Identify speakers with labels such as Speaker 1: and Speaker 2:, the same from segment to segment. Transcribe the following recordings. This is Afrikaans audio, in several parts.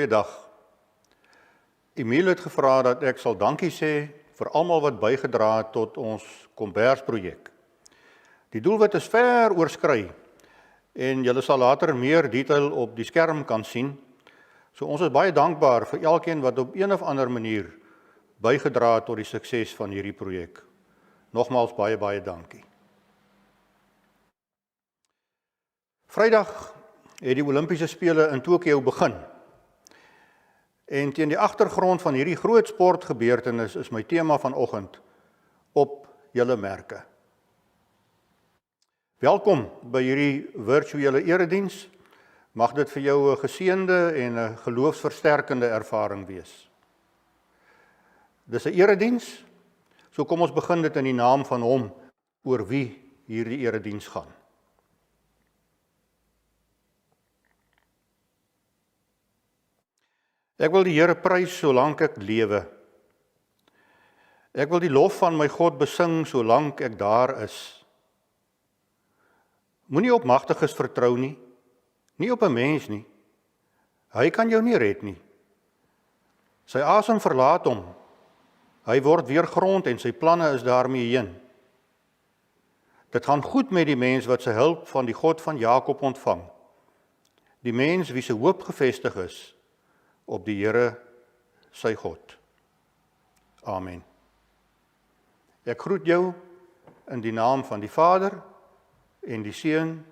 Speaker 1: Goeiedag. Emiel het gevra dat ek sal dankie sê vir almal wat bygedra het tot ons Kombersprojek. Die doelwit is ver oorskry en julle sal later meer detail op die skerm kan sien. So ons is baie dankbaar vir elkeen wat op een of ander manier bygedra het tot die sukses van hierdie projek. Nogmaals baie dankie. Vrydag het die Olimpiese Spele in Tokio begin. En teen die agtergrond van hierdie groot sportgebeurtenis is my tema vanoggend op julle merke. Welkom by hierdie virtuele erediens. Mag dit vir jou 'n geseënde en 'n geloofsversterkende ervaring wees. Dis 'n erediens, so kom ons begin dit in die naam van hom oor wie hierdie erediens gaan. Ek wil die Here prys solank ek lewe. Ek wil die lof van my God besing solank ek daar is. Moenie op magtiges vertrou nie, nie op 'n mens nie. Hy kan jou nie red nie. Sy asem verlaat hom. Hy word weer grond en sy planne is daarmee heen. Dit gaan goed met die mens wat sy hulp van die God van Jakob ontvang. Die mens wie se hoop gefestig is op die Here, sy God. Amen. Ek groet jou in die naam van die Vader en die Seun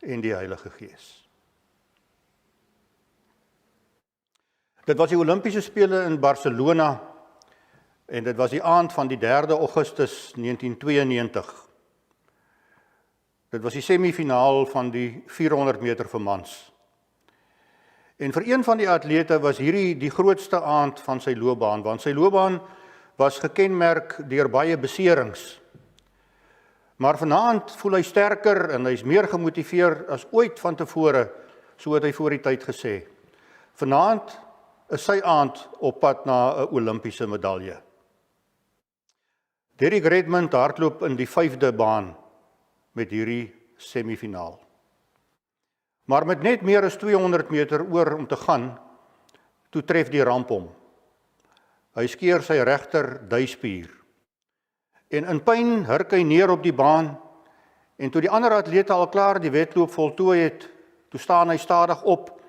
Speaker 1: en die Heilige Gees. Dit was die Olimpiese Spele in Barcelona en dit was die aand van die 3 Augustus 1992. Dit was die semifinaal van die 400 meter vir mans. En vir een van die atlete was hierdie die grootste aand van sy loopbaan, want sy loopbaan was gekenmerk deur baie beserings. Maar vanaand voel hy sterker en hy's meer gemotiveer as ooit van tevore, so het hy voor die tyd gesê. Vanaand is sy aand op pad na 'n Olimpiese medalje. Derrick Redmond hardloop in die 5de baan met hierdie semifinaal. Maar met net meer as 200 meter oor om te gaan, toe tref die ramp hom. Hy skeer sy regter duispier. En in pyn hurk hy neer op die baan, en toe die ander atlete al klaar die wedloop voltooi het, toe staan hy stadig op,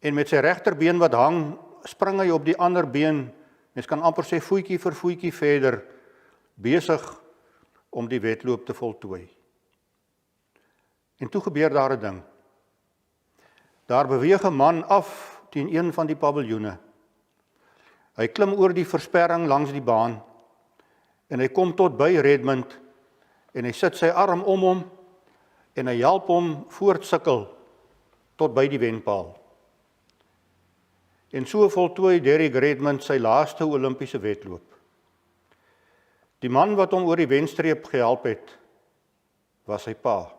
Speaker 1: en met sy regterbeen wat hang, spring hy op die ander been, mens kan amper sê voetjie vir voetjie verder, besig om die wedloop te voltooi. En toe gebeur daar 'n ding. Daar beweeg 'n man af teen een van die paviljoene. Hy klim oor die versperring langs die baan en hy kom tot by Redmond en hy sit sy arm om hom en hy help hom voortsukkel tot by die wenpaal. En so voltooi Derrick Redmond sy laaste Olimpiese wedloop. Die man wat hom oor die wenstreep gehelp het, was sy pa.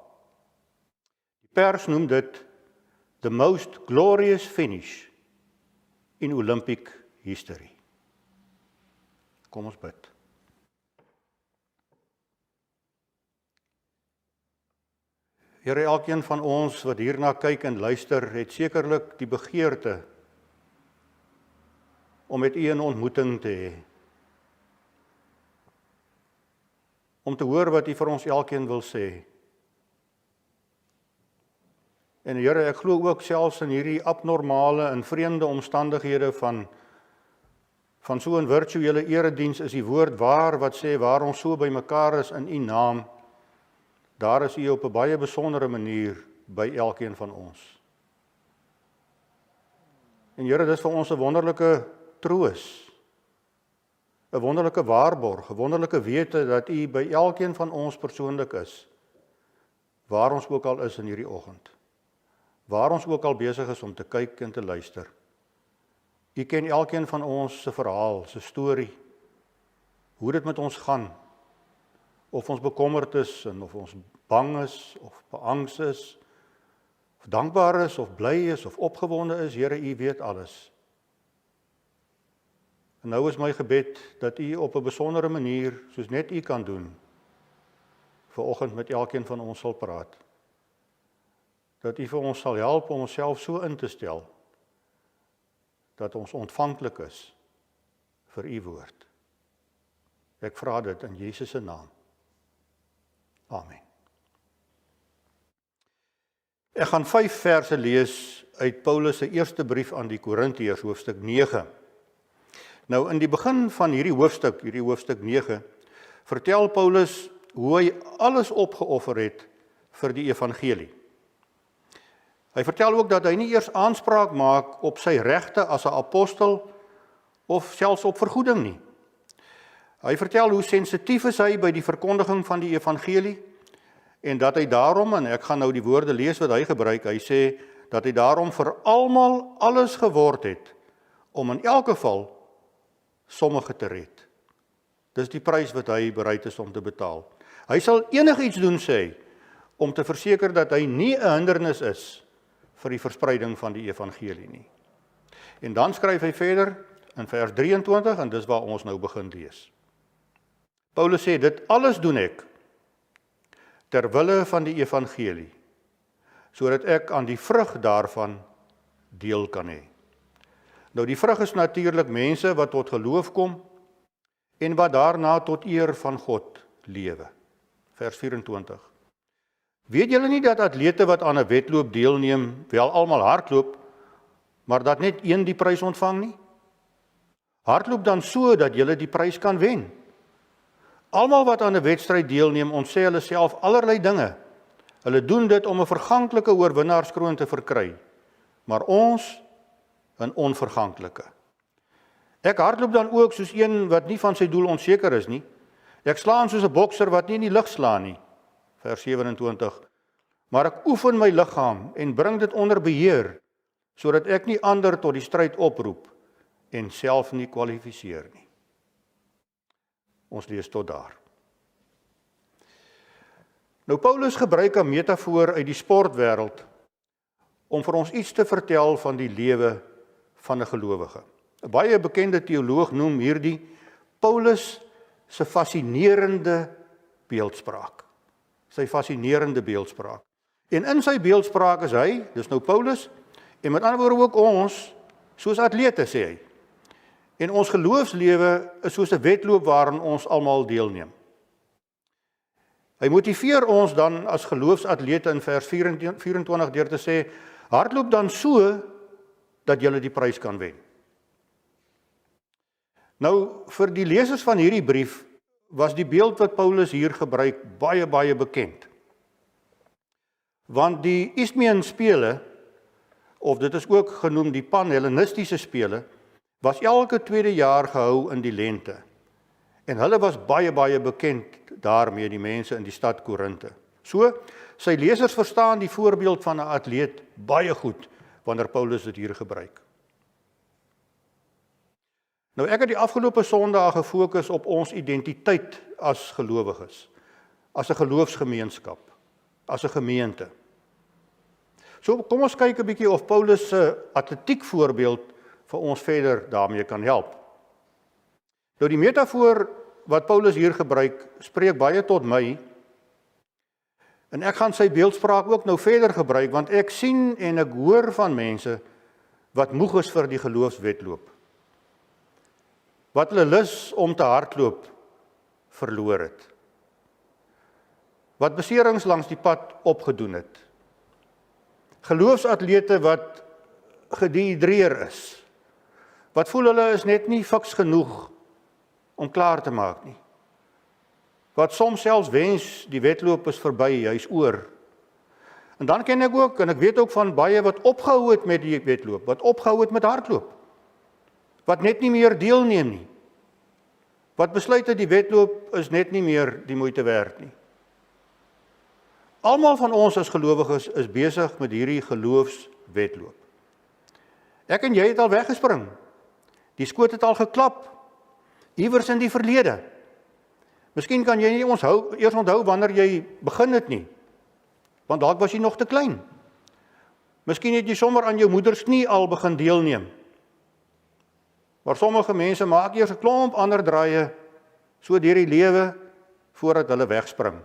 Speaker 1: Die pers noem dit the most glorious finish in Olympic history. Kom ons bid. Here, elkeen van ons wat hierna kyk en luister, het sekerlik die begeerte om met U 'n ontmoeting te hê. Om te hoor wat U vir ons elkeen wil sê. En Here, ek glo ook selfs in hierdie abnormale en vreemde omstandighede van so 'n virtuele erediens is die woord waar wat sê waar ons so by mekaar is in U naam. Daar is U op 'n baie besondere manier by elkeen van ons. En Here, dis vir ons 'n wonderlike troos, 'n wonderlike waarborg, 'n wonderlike wete dat U by elkeen van ons persoonlik is, waar ons ook al is in hierdie oggend. Waar ons ook al besig is om te kyk en te luister. U ken elkeen van ons se verhaal, se storie, hoe dit met ons gaan, of ons bekommerd is, en of ons bang is, of beangs is, of dankbaar is, of bly is, of opgewonde is. Here, U weet alles. En nou is my gebed dat U op 'n besondere manier, soos net U kan doen, vanoggend met elkeen van ons sal praat. Dat U vir ons sal help om onsself so in te stel, dat ons ontvanklik is vir u woord. Ek vra dit in Jesus se naam. Amen. Ek gaan 5 verse lees uit Paulus se eerste brief aan die Korintiërs, hoofstuk 9. Nou in die begin van hierdie hoofstuk 9, vertel Paulus hoe hy alles opgeoffer het vir die evangelie. Hy vertel ook dat hy nie eers aanspraak maak op sy regte as 'n apostel of selfs op vergoeding nie. Hy vertel hoe sensitief is hy by die verkondiging van die evangelie en dat hy daarom, en ek gaan nou die woorde lees wat hy gebruik, hy sê dat hy daarom vir almal alles geword het om in elk geval sommige te red. Dis die prys wat hy bereid is om te betaal. Hy sal enigiets doen, sê hy, om te verseker dat hy nie 'n hindernis is vir die verspreiding van die evangelie nie. En dan skryf hy verder in vers 23, en dis waar ons nou begin lees. Paulus sê, dit alles doen ek ter wille van die evangelie, sodat ek aan die vrug daarvan deel kan hê. Nou die vrug is natuurlik mense wat tot geloof kom en wat daarna tot eer van God lewe. Vers 24. Weet julle nie dat atlete wat aan 'n wedloop deelneem, wel almal hardloop, maar dat net een die prys ontvang nie? Hardloop dan so dat julle die prys kan wen. Almal wat aan 'n wedstryd deelneem, ontsê hulle self allerlei dinge. Hulle doen dit om 'n verganklike oorwinnaarskroon te verkry, maar ons 'n onverganklike. Ek hardloop dan ook soos een wat nie van sy doel onseker is nie. Ek slaan soos 'n bokser wat nie in die lug slaan nie. Vers 27. Maar ek oefen my liggaam en bring dit onder beheer, sodat ek nie ander tot die stryd oproep en self nie kwalifiseer nie. Ons lees tot daar. Nou Paulus gebruik 'n metafoor uit die sportwêreld om vir ons iets te vertel van die lewe van 'n gelowige. 'n Baie bekende teoloog noem hierdie Paulus se fascinerende beeldspraak. Sy fascinerende beeldspraak. En in sy beeldspraak is hy, dis nou Paulus, en met ander woorde ook ons, soos atlete, sê hy. En ons geloofslewe is soos 'n wedloop waarin ons almal deelneem. Hy motiveer ons dan as geloofsatlete in vers 24 deur te sê, hardloop dan so dat jy die prys kan wen. Nou, vir die lesers van hierdie brief was die beeld wat Paulus hier gebruik baie bekend. Want die Isthmian spele, of dit is ook genoem die Pan-Hellenistiese spele, was elke tweede jaar gehou in die lente. En hulle was baie bekend daarmee, die mense in die stad Korinte. So, sy lesers verstaan die voorbeeld van 'n atleet baie goed wanneer Paulus dit hier gebruik. Nou ek het die afgelope Sondae gefokus op ons identiteit as gelowiges, as 'n geloofsgemeenskap, as 'n gemeente. So kom ons kyk 'n bietjie of Paulus se atletiek voorbeeld vir ons verder daarmee kan help. Nou die metafoor wat Paulus hier gebruik, spreek baie tot my, en ek gaan sy beeldspraak ook nou verder gebruik, want ek sien en ek hoor van mense wat moeg is vir die geloofswedloop. Wat hulle lus om te hardloop verloor het. Wat beserings langs die pad opgedoen het. Geloofsatlete wat gedehidreer is. Wat voel hulle is net nie fiks genoeg om klaar te maak nie. Wat soms selfs wens die wedloop is verby, hy's oor. En dan ken ek ook, en ek weet ook van baie wat opgehou het met die wedloop, wat opgehou het met hardloop. Wat net nie meer deelneem nie. Wat besluit het die wedloop is net nie meer die moeite werd nie. Almal van ons as gelowiges is besig met hierdie geloofswedloop. Ek en jy het al weggespring. Die skoot het al geklap. Iewers in die verlede. Miskien kan jy nie eers onthou wanneer jy begin het nie. Want dalk was jy nog te klein. Miskien het jy sommer aan jou moeder se knie al begin deelneem. Maar sommige mense maak eers 'n klomp ander draaie so deur die lewe voordat hulle wegspring.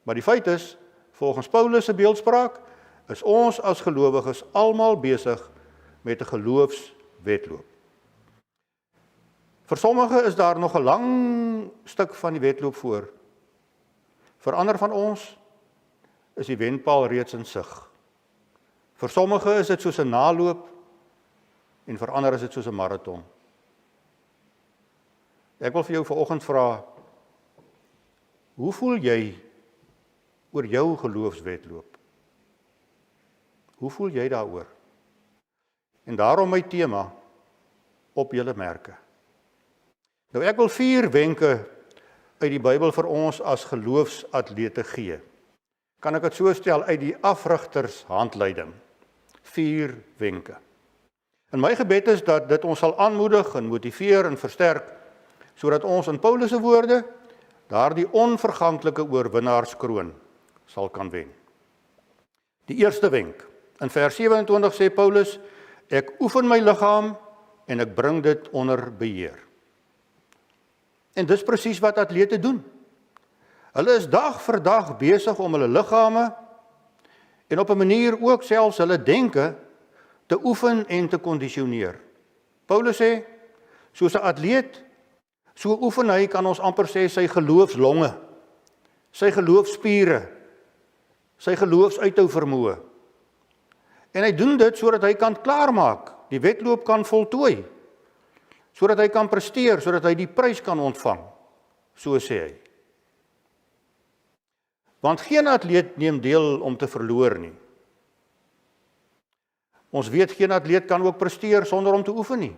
Speaker 1: Maar die feit is, volgens Paulus se beeldspraak, is ons as gelowiges almal besig met 'n geloofswedloop. geloofswedloop. Vir sommige is daar nog 'n lang stuk van die wedloop voor. Vir ander van ons is die wenpaal reeds in sig. Vir sommige is dit soos 'n naloop en vir ander is dit soos 'n maraton. Ek wil vir jou vanoggend vra, hoe voel jy oor jou geloofswedloop? Hoe voel jy daaroor? En daarom my tema, op julle merke. Nou ek wil 4 wenke uit die Bybel vir ons as geloofsatlete gee. Kan ek dit so stel uit die afrigters handleiding? 4 wenke. En my gebed is dat dit ons sal aanmoedig en motiveer en versterk, sodat ons in Paulus se woorde daardie onverganklike oorwinnaarskroon sal kan wen. Die eerste wenk, in vers 27 sê Paulus, ek oefen my liggaam en ek bring dit onder beheer. En dis presies wat atlete doen. Hulle is dag vir dag besig om hulle liggame en op 'n manier ook selfs hulle denke te oefen en te kondisioneer. Paulus sê, soos 'n atleet, so oefen hy, kan ons amper sê, sy geloofslonge, sy geloofspiere, sy geloofsuithou vermoë. En hy doen dit sodat hy kan klaarmaak, die wedloop kan voltooi, sodat hy kan presteer, sodat hy die prys kan ontvang, so sê hy. Want geen atleet neem deel om te verloor nie. Ons weet geen atleet kan ook presteer sonder om te oefen nie,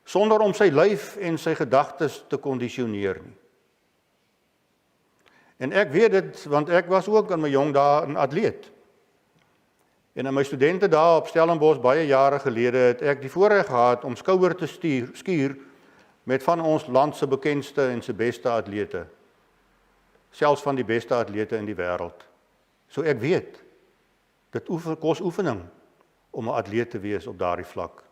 Speaker 1: sonder om sy lyf en sy gedagtes te kondisioneer nie. En ek weet dit, want ek was ook in my jong dae 'n atleet. En in my studente dae op Stellenbosch baie jare gelede het ek die voorreg gehad om skouer te skuur met van ons land se bekendste en se beste atlete. Selfs van die beste atlete in die wêreld. So ek weet, dit kos oefening om 'n atleet te wees op daardie vlak.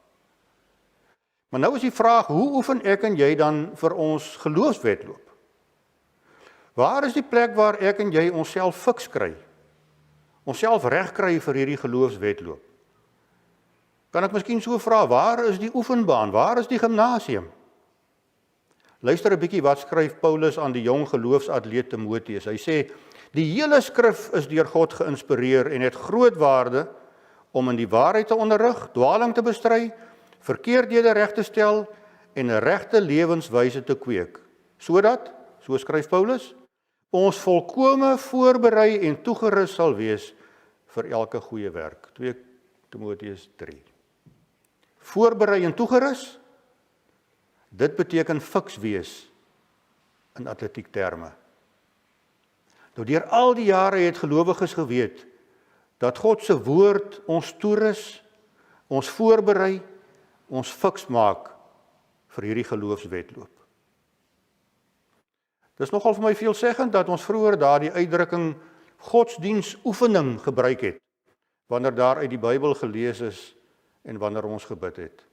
Speaker 1: Maar nou is die vraag, hoe oefen ek en jy dan vir ons geloofswedloop? Waar is die plek waar ek en jy onsself fiks kry? Onsself reg kry vir hierdie geloofswedloop? Kan ek miskien so vra, waar is die oefenbaan? Waar is die gimnasium? Luister 'n bietjie wat skryf Paulus aan die jong geloofsatleet Timoteus. Hy sê, die hele skrif is deur God geïnspireer en het groot waarde om in die waarheid te onderrig, dwaling te bestry, verkeerdhede reg te stel en 'n regte lewenswyse te kweek, sodat, so skryf Paulus, ons volkome voorberei en toegerus sal wees vir elke goeie werk. 2 Timoteus 3. Voorberei en toegerus, dit beteken fiks wees in atletiek terme. Nou deur al die jare het gelowiges geweet dat God se woord ons toerus, ons voorberei, ons fiks maak vir hierdie geloofswedloop. Dis nogal vir my veelzeggend dat ons vroeër daardie uitdrukking godsdienstoefening gebruik het, wanneer daar uit die Bybel gelees is en wanneer ons gebid het.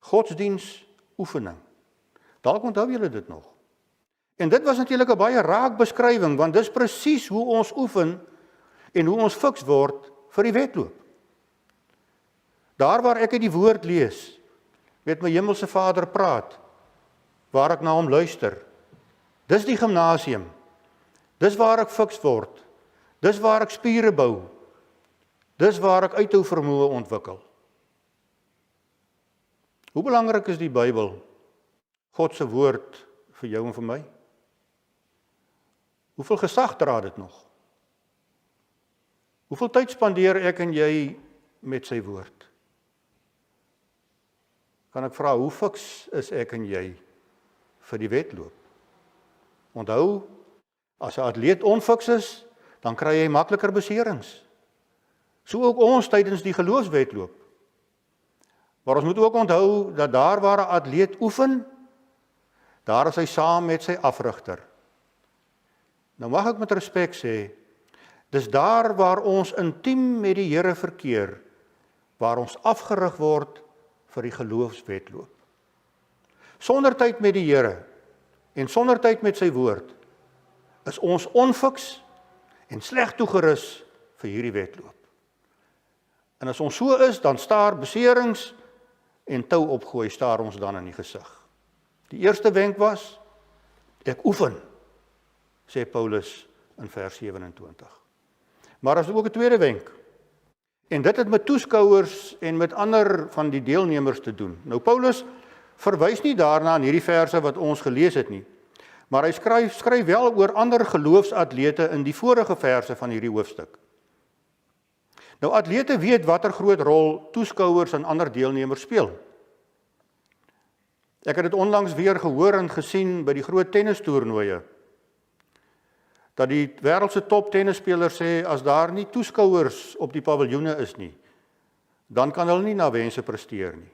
Speaker 1: Godsdienstoefening. Dalk onthou julle dit nog. En dit was natuurlik 'n baie raak beskrywing, want dis presies hoe ons oefen en hoe ons fiks word vir die wedloop. Daar waar ek uit die woord lees, met my hemelse Vader praat, waar ek na hom luister, dis die gimnasium, dis waar ek fiks word, dis waar ek spiere bou, dis waar ek uithou vermoë ontwikkel. Hoe belangrik is die Bybel, God se woord vir jou en vir my? Hoeveel gesag dra dit nog? Hoeveel tyd spandeer ek en jy met sy woord? Kan ek vra, hoe fiks is ek en jy vir die wedloop? Onthou, as 'n atleet onfiks is, dan kry hy makliker beserings. So ook ons tydens die geloofswedloop. Maar ons moet ook onthou dat daar waar 'n atleet oefen, daar is hy saam met sy afrigter. Nou mag ek met respek sê, dis daar waar ons intiem met die Here verkeer, waar ons afgerig word vir die geloofswedloop. Sonder tyd met die Here en sonder tyd met sy woord, is ons onfiks en sleg toegerus vir hierdie wedloop. En as ons so is, dan staar beserings en tou opgooi, staar ons dan in die gesig. Die eerste wenk was, ek oefen, sê Paulus in vers 27. Maar as ook 'n tweede wenk, en dit het met toeskouers en met ander van die deelnemers te doen. Nou Paulus verwys nie daarna in hierdie verse wat ons gelees het nie, maar hy skryf wel oor ander geloofsatlete in die vorige verse van hierdie hoofstuk. Nou atlete weet watter groot rol toeskouers en ander deelnemers speel. Ek het dit onlangs weer gehoor en gesien by die groot tennistoernooie, dat die wêreldse top tennisspelers sê, as daar nie toeskouers op die paviljoene is nie, dan kan hulle nie na wense presteer nie.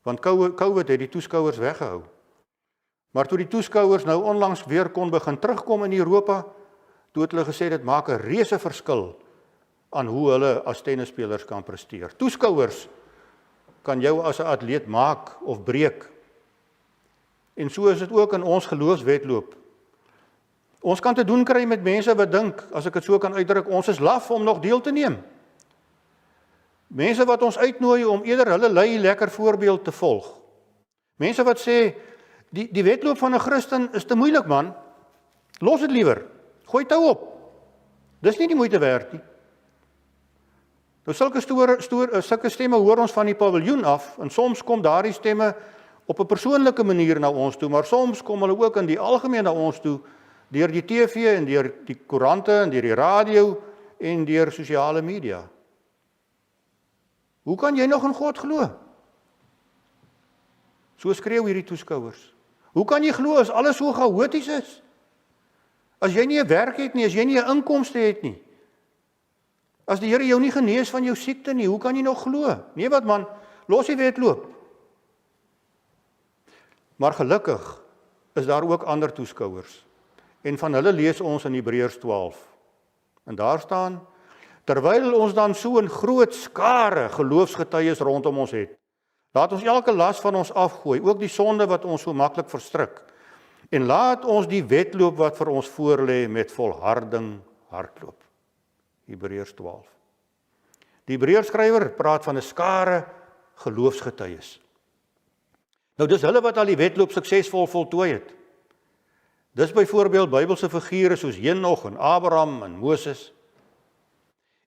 Speaker 1: Want COVID het die toeskouers weggehou. Maar toe die toeskouers nou onlangs weer kon begin terugkom in Europa, toe het hulle gesê, dit maak 'n reuse verskil aan hoe hulle as tennisspelers kan presteer. Toeskouers kan jou as 'n atleet maak of breek. En so is dit ook in ons geloofswedloop. Ons kan te doen kry met mense wat dink, as ek dit so kan uitdruk, ons is laf om nog deel te neem. Mense wat ons uitnooi om eerder hulle lui lekker voorbeeld te volg. Mense wat sê, die wedloop van 'n Christen is te moeilik man, los dit liewer, gooi tou op. Dis nie die moeite werd nie. Nou sulke stemme hoor ons van die paviljoen af, en soms kom daardie stemme op 'n persoonlike manier na ons toe, maar soms kom hulle ook in die algemeen na ons toe, deur die TV en deur die koerante en deur die radio en deur sosiale media. Hoe kan jy nog in God glo? So skreeu hierdie toeskouers. Hoe kan jy glo as alles so chaoties is? As jy nie 'n werk het nie, as jy nie 'n inkomste het nie. As die Here jou nie genees van jou siekte nie, hoe kan jy nog glo? Nee wat man, los die wedloop. Maar gelukkig is daar ook ander toeskouers. En van hulle lees ons in Hebreërs 12. En daar staan, terwyl ons dan so 'n groot skare geloofsgetuies rondom ons het, laat ons elke las van ons afgooi, ook die sonde wat ons so maklik verstrik. En laat ons die wedloop wat vir ons voorlê met volharding hardloop. Hebreërs 12. Die Hebreërskrywer praat van 'n skare geloofsgetuies. Nou dis hulle wat al die wedloop suksesvol voltooi het. Dis byvoorbeeld Bybelse figure soos Henog en Abraham en Moses.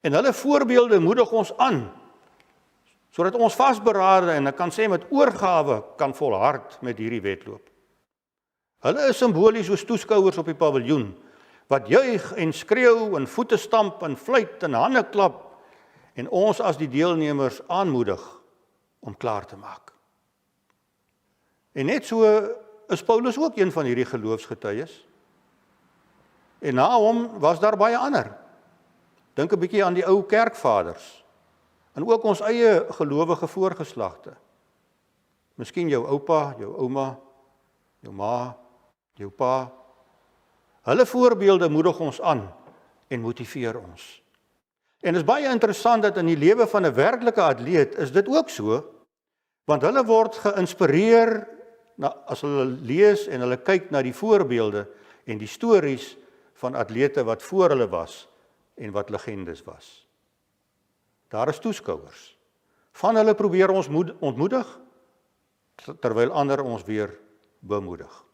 Speaker 1: En hulle voorbeelde moedig ons aan, sodat ons vasberade en ek kan sê met oorgawe kan volhard met hierdie wedloop. Hulle is simbolies soos toeskouers op die paviljoen, wat juig en skreeu en voete stamp en fluit en hande klap, en ons as die deelnemers aanmoedig om klaar te maak. En net so is Paulus ook een van hierdie geloofsgetuies. En na hom was daar baie ander. Dink 'n bietjie aan die ou kerkvaders, en ook ons eie gelowige voorgeslagte. Miskien jou oupa, jou ouma, jou ma, jou pa. Hulle voorbeelde moedig ons aan en motiveer ons. En is baie interessant dat in die lewe van 'n werklike atleet is dit ook so, want hulle word geïnspireer as hulle lees en hulle kyk na die voorbeelde en die stories van atlete wat voor hulle was en wat legendes was. Daar is toeskouers. Van hulle probeer ons ontmoedig, terwyl ander ons weer bemoedig.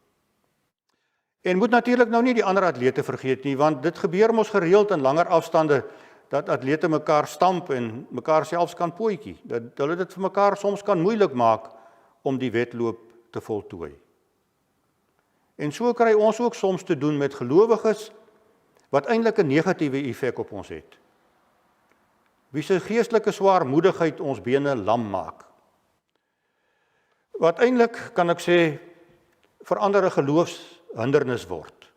Speaker 1: En moet natuurlik nou nie die ander atlete vergeet nie, want dit gebeur mos gereeld in langer afstande, dat atlete mekaar stamp en mekaar selfs kan potjie. Dat hulle dit vir mekaar soms kan moeilik maak om die wedloop te voltooi. En so kry ons ook soms te doen met gelowiges wat eintlik 'n negatiewe effek op ons het. Wie se geestelike swaarmoedigheid ons bene lam maak. Wat eintlik, kan ek sê, vir ander 'n geloofshindernis word.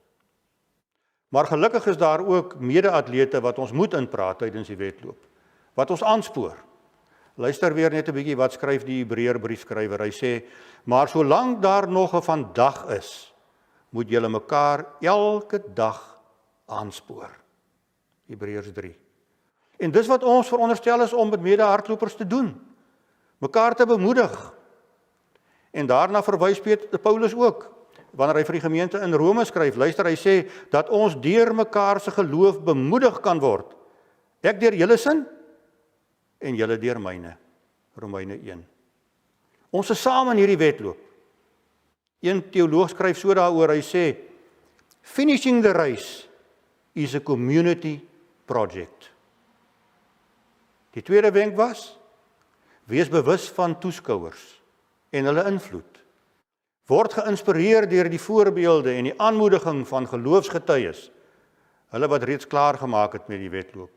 Speaker 1: Maar gelukkig is daar ook mede-atlete wat ons moet inpraat tydens die wedloop, wat ons aanspoor. Luister weer net 'n bietjie wat skryf die Hebreër briefskrywer. Hy sê, maar solank daar nog 'n vandag is, moet julle mekaar elke dag aanspoor. Hebreërs 3. En dis wat ons veronderstel is om met mede-hardlopers te doen. Mekaar te bemoedig. En daarna verwys Paulus ook, wanneer hy vir die gemeente in Rome skryf. Luister, hy sê, dat ons deur mekaar se geloof bemoedig kan word. Ek deur julle sin, en julle deur myne. Romeine 1. Ons is saam in hierdie wedloop. Een teoloog skryf so daaroor, hy sê, finishing the race is a community project. Die tweede wenk was, wees bewus van toeskouers en hulle invloed. Word geïnspireer deur die voorbeelde en die aanmoediging van geloofsgetuies, hulle wat reeds klaar gemaak het met die wedloop.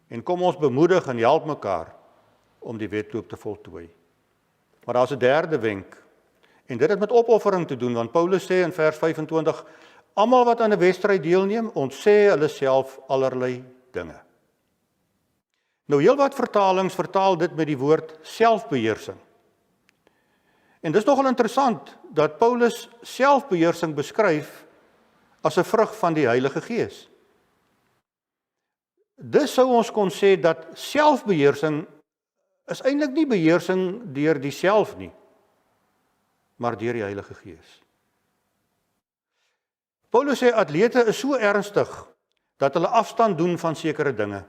Speaker 1: En kom ons bemoedig en help mekaar om die wedloop te voltooi. Maar daar is 'n derde wenk, en dit het met opoffering te doen, want Paulus sê in vers 25, almal wat aan 'n wedstryd deelneem, ontsê hulle self allerlei dinge. Nou heel wat vertalings vertaal dit met die woord selfbeheersing. En dis nogal interessant dat Paulus selfbeheersing beskryf as 'n vrug van die Heilige Gees. Dis sou ons kon sê dat selfbeheersing is eintlik nie beheersing deur die self nie, maar deur die Heilige Gees. Paulus sê atlete is so ernstig dat hulle afstand doen van sekere dinge,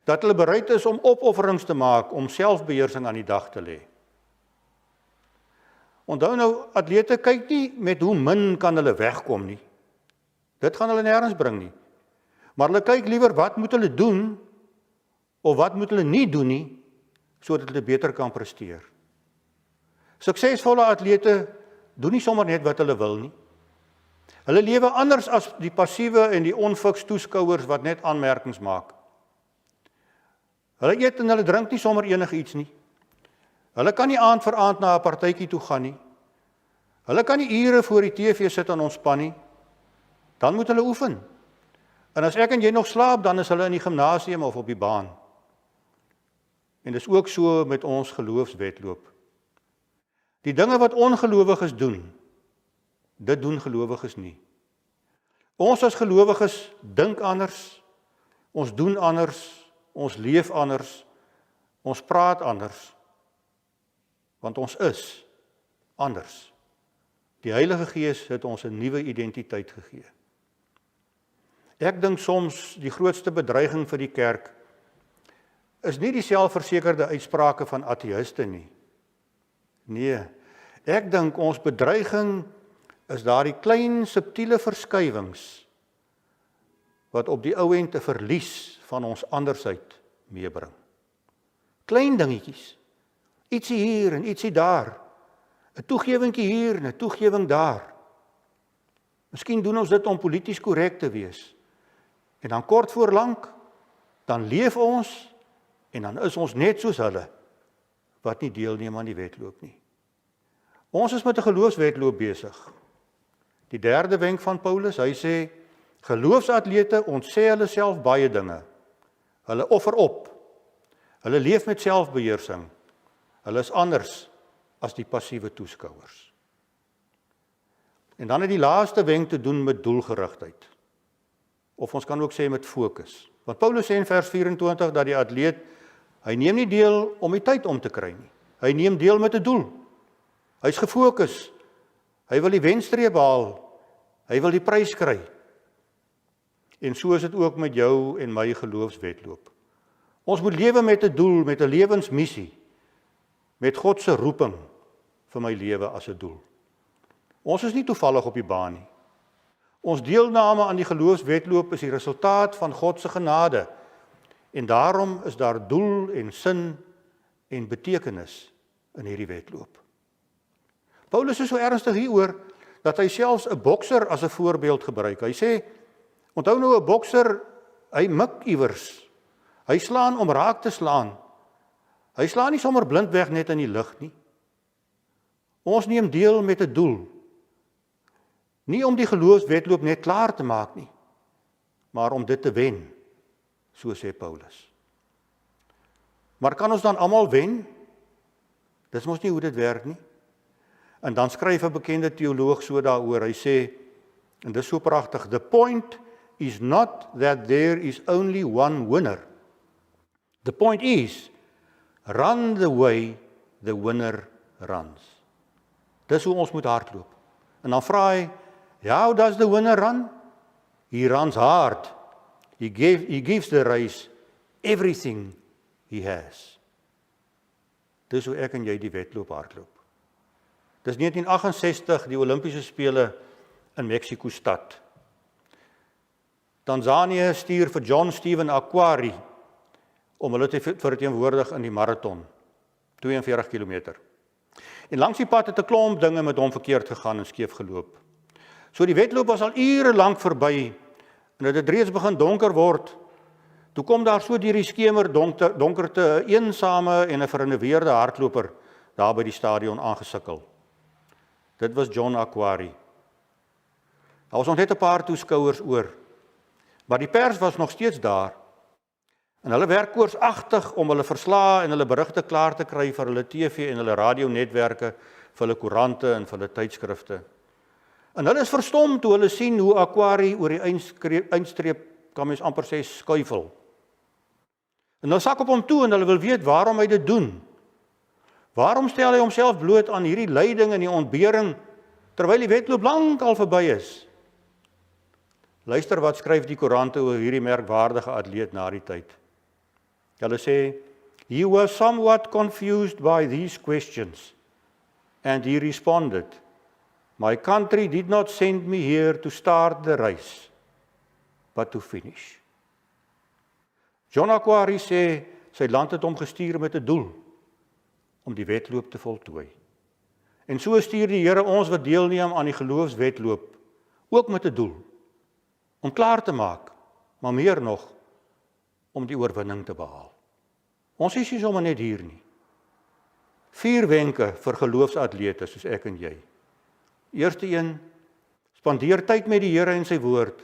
Speaker 1: dat hulle bereid is om opofferings te maak om selfbeheersing aan die dag te lê. Onthou nou, atlete kyk nie met hoe min kan hulle wegkom nie. Dit gaan hulle nêrens bring nie. Maar hulle kyk liewer wat moet hulle doen of wat moet hulle nie doen nie, sodat hulle beter kan presteer. Suksesvolle atlete doen nie sommer net wat hulle wil nie. Hulle lewe anders as die passiewe en die onfiks toeskouers wat net aanmerkings maak. Hulle eet en hulle drink nie sommer enige iets nie. Hulle kan nie aand vir aand na 'n partytjie toe gaan nie. Hulle kan nie ure voor die TV sit en ontspan nie. Dan moet hulle oefen. En as ek en jy nog slaap, dan is hulle in die gimnasium of op die baan. En dis ook so met ons geloofswedloop. Die dinge wat ongelowiges doen, dit doen gelowiges nie. Ons as gelowiges dink anders, ons doen anders, ons leef anders, ons praat anders, want ons is anders. Die Heilige Gees het ons 'n nuwe identiteit gegee. Ek dink soms die grootste bedreiging vir die kerk is nie die selfversekerde uitsprake van ateïste nie. Nee, ek dink ons bedreiging is daardie klein subtiele verskywings wat op die ou end 'n verlies van ons andersheid meebring. Klein dingetjies, ietsie hier en ietsie daar, 'n toegewingkie hier en 'n toegewing daar. Miskien doen ons dit om polities korrek te wees. En dan kort voor lank, dan leef ons en dan is ons net soos hulle wat nie deelneem aan die wedloop nie. Ons is met 'n geloofswedloop besig. Die derde wenk van Paulus, hy sê, geloofsatlete ontsê hulle self baie dinge. Hulle offer op. Hulle leef met selfbeheersing. Hulle is anders as die passiewe toeskouers. En dan het die laaste wenk te doen met doelgerigtheid. Of ons kan ook sê met fokus. Want Paulus sê in vers 24 dat die atleet, hy neem nie deel om die tyd om te kry nie. Hy neem deel met 'n doel. Hy's gefokus. Hy wil die wenstreep behaal. Hy wil die prys kry. En so is dit ook met jou en my geloofswedloop. Ons moet lewe met 'n doel, met 'n lewensmissie, met God se roeping vir my lewe as 'n doel. Ons is nie toevallig op die baan nie. Ons deelname aan die geloofswedloop is die resultaat van God se genade. En daarom is daar doel en sin en betekenis in hierdie wedloop. Paulus is so ernstig hieroor dat hy selfs 'n bokser as 'n voorbeeld gebruik. Hy sê, onthou nou 'n bokser, hy mik iewers. Hy slaan om raak te slaan. Hy slaan nie sommer blindweg net in die lug nie. Ons neem deel met 'n doel. Nie om die geloofswedloop net klaar te maak nie, maar om dit te wen, so sê Paulus. Maar kan ons dan almal wen? Dis mos nie hoe dit werk nie. En dan skryf 'n bekende teoloog so daaroor. Hy sê, en dis so pragtig, the point is not that there is only one winner. The point is, run the way the winner runs. Dis hoe ons moet hardloop. En dan vra hy, how does the winner run? He runs hard. He gives the race everything he has. Dis hoe ek en jy die wedloop hardloop. Dis 1968 die Olimpiese spele in Mexiko-stad. Tanzanië stuur vir John Stephen Akhwari om hulle te verteenwoordig in die marathon, 42 km. En langs die pad het 'n klomp dinge met hom verkeerd gegaan en skeef geloop. So die wedloop was al ure lank verby en dit het reeds begin donker word. Toe kom daar so deur die skemer donkerte 'n eensame en 'n vernuweerde hardloper daar by die stadion aangesukkel. Dit was John Akhwari. Daar was nog net 'n paar toeskouers oor, maar die pers was nog steeds daar. En hulle werk koorsagtig om hulle verslae en hulle berigte klaar te kry vir hulle TV en hulle radionetwerke, vir hulle koerante en vir hulle tydskrifte. En hulle is verstom toe hulle sien hoe Akhwari oor die eindstreep, kan mens amper sê, skuifel. En hulle sak op hom toe en hulle wil weet waarom hy dit doen. Waarom stel hy homself bloot aan hierdie lyding en die ontbering, terwyl die wedloop lank al verby is? Luister wat skryf die koerante oor hierdie merkwaardige atleet na die tyd. Hulle sê, he was somewhat confused by these questions, and he responded, my country did not send me here to start the race, but to finish. John Akhwari sê, sy land het hom gestuur met 'n doel, om die wedloop te voltooi. En so stuur die Here ons wat deelneem aan die geloofswedloop, ook met 'n doel, om klaar te maak, maar meer nog, om die oorwinning te behaal. Ons is nie sommer net hier nie. 4 wenke vir geloofsatlete soos ek en jy. Eerste een, spandeer tyd met die Here en sy woord,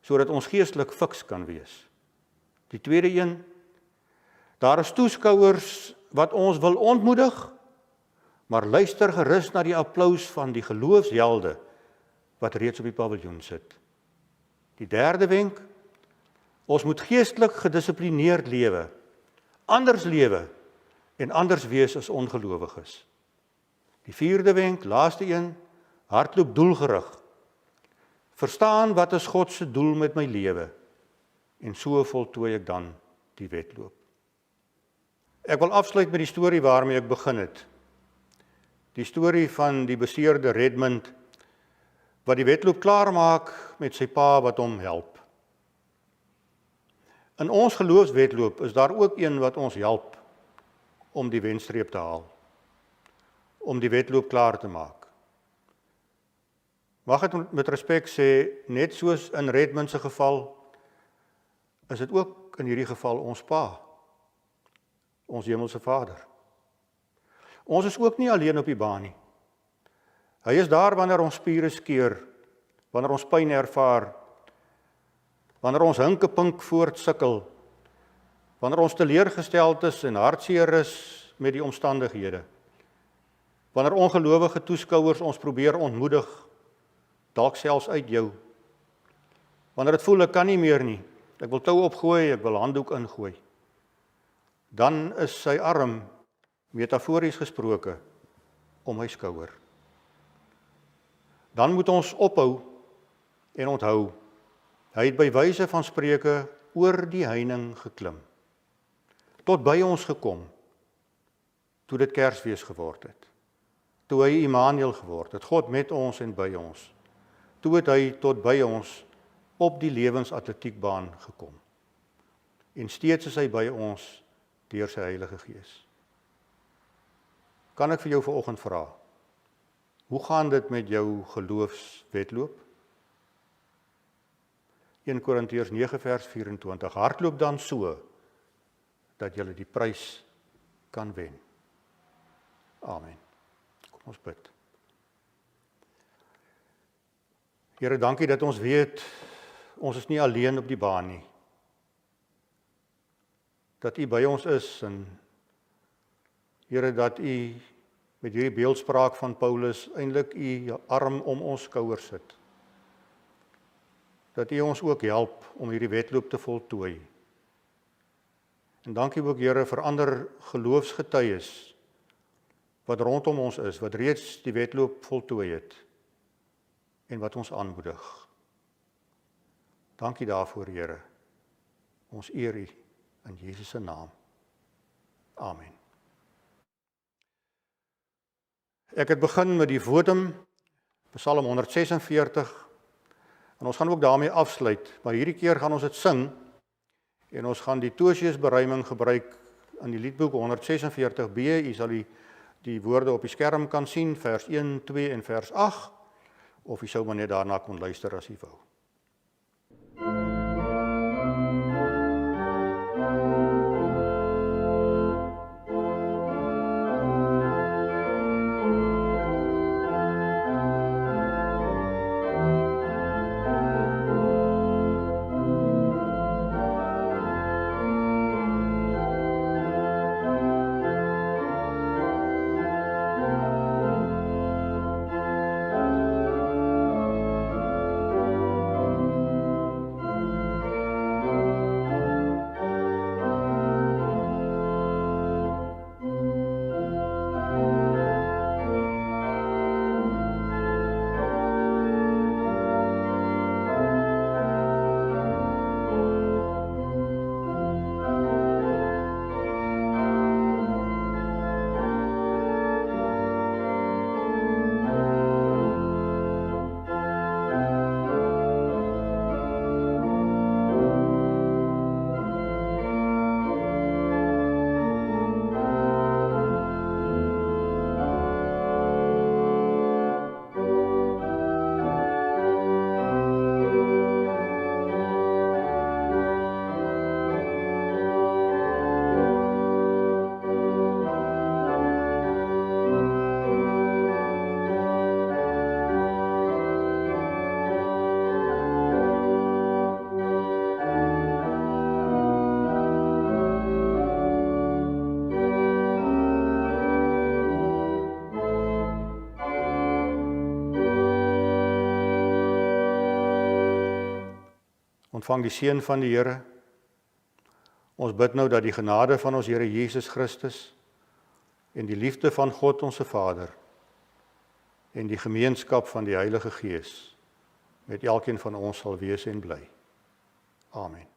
Speaker 1: sodat ons geestelik fiks kan wees. Die tweede een, daar is toeskouers wat ons wil ontmoedig, maar luister gerus na die applous van die geloofshelde wat reeds op die paviljoen sit. Die derde wenk, ons moet geestelik gedissiplineerd lewe, anders lewe en anders wees as ongelowiges. Die vierde wenk, laaste een, hardloop doelgerig. Verstaan wat is God se doel met my lewe en so voltooi ek dan die wedloop. Ek wil afsluit met die storie waarmee ek begin het. Die storie van die beseerde Redmond wat die wedloop klaarmaak met sy pa wat hom help. In ons geloofswedloop is daar ook een wat ons help om die wenstreep te haal, om die wedloop klaar te maak. Mag ek met respek sê, net soos in Redmond se geval, is dit ook in hierdie geval ons pa, ons hemelse Vader. Ons is ook nie alleen op die baan nie. Hy is daar wanneer ons spiere skeur, wanneer ons pyn ervaar, wanneer ons hinkepink voortsukkel, wanneer ons teleurgesteld is en hartseer is met die omstandighede, wanneer ongelowige toeskouers ons probeer ontmoedig, dalk selfs uit jou, wanneer dit voel ek kan nie meer nie, ek wil tou opgooi, ek wil handdoek ingooi, dan is sy arm, metafories gesproke, om my skouer. Dan moet ons ophou en onthou, hy het by wyse van spreuke oor die heining geklim, tot by ons gekom, toe dit Kersfees geword het, toe hy Immanuel geword het, God met ons en by ons, toe het hy tot by ons op die lewensatletiekbaan gekom, en steeds is hy by ons deur sy Heilige Gees. Kan ek vir jou vanoggend vra, hoe gaan dit met jou geloofswedloop? 1 Korintiërs 9 vers 24, hardloop dan so, dat jy die prys kan wen. Amen. Kom ons bid. Here, dankie dat ons weet, ons is nie alleen op die baan nie. Dat U by ons is en Here, dat U met hierdie beeldspraak van Paulus eintlik U arm om ons skouers sit. Dat U ons ook help om hierdie wedloop te voltooi. En dankie ook, Here, vir ander geloofsgetuies wat rondom ons is, wat reeds die wedloop voltooi het en wat ons aanmoedig. Dankie daarvoor, Here. Ons eer U in Jesus se naam. Amen. Ek het begin met die votum, Psalm 146, en ons gaan ook daarmee afsluit, maar hierdie keer gaan ons dit sing, en ons gaan die Tosius beruiming gebruik in die liedboek 146b, jy sal die woorde op die skerm kan sien, vers 1, 2 en vers 8, of jy sou maar net daarna kon luister as jy wou. Ontvang die seën van die Here. Ons bid nou dat die genade van ons Here Jesus Christus en die liefde van God ons Vader en die gemeenskap van die Heilige Gees met elkeen van ons sal wees en bly. Amen.